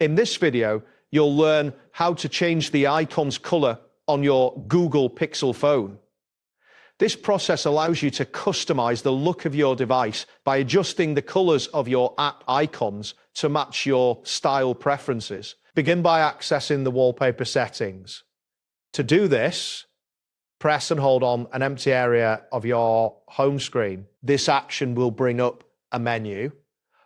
In this video, you'll learn how to change the icon's color on your Google Pixel phone. This process allows you to customize the look of your device by adjusting the colors of your app icons to match your style preferences. Begin by accessing the wallpaper settings. To do this, press and hold on an empty area of your home screen. This action will bring up a menu.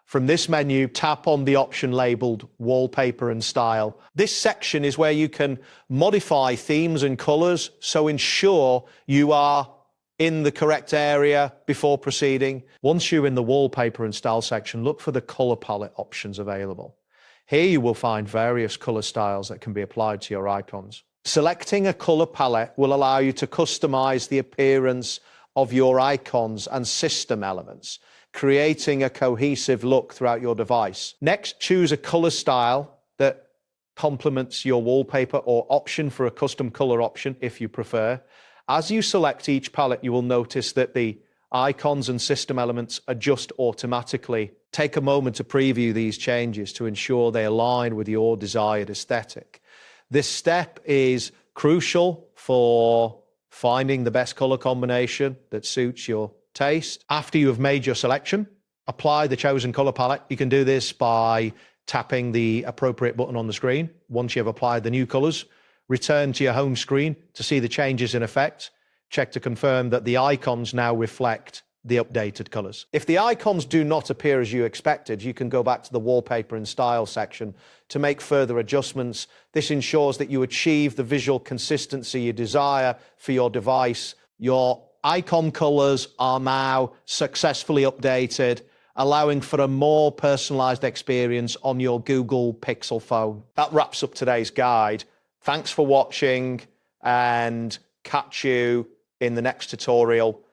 From this menu, tap on the option labeled Wallpaper and Style. This section is where you can modify themes and colors, so ensure you are in the correct area before proceeding. Once you're in the Wallpaper and Style section, look for the color palette options available. Here you will find various color styles that can be applied to your icons. Selecting a color palette will allow you to customize the appearance of your icons and system elements, creating a cohesive look throughout your device. Next, choose a color style that complements your wallpaper or option for a custom color option if you prefer. As you select each palette, you will notice that the icons and system elements adjust automatically. Take a moment to preview these changes to ensure they align with your desired aesthetic. This step is crucial for finding the best color combination that suits your taste. After you have made your selection, apply the chosen color palette. You can do this by tapping the appropriate button on the screen. Once you have applied the new colors, return to your home screen to see the changes in effect. Check to confirm that the icons now reflect the updated colors. If the icons do not appear as you expected, you can go back to the Wallpaper and Style section to make further adjustments. This ensures that you achieve the visual consistency you desire for your device. Your icon colors are now successfully updated, allowing for a more personalized experience on your Google Pixel phone. That wraps up today's guide. Thanks for watching, and catch you in the next tutorial.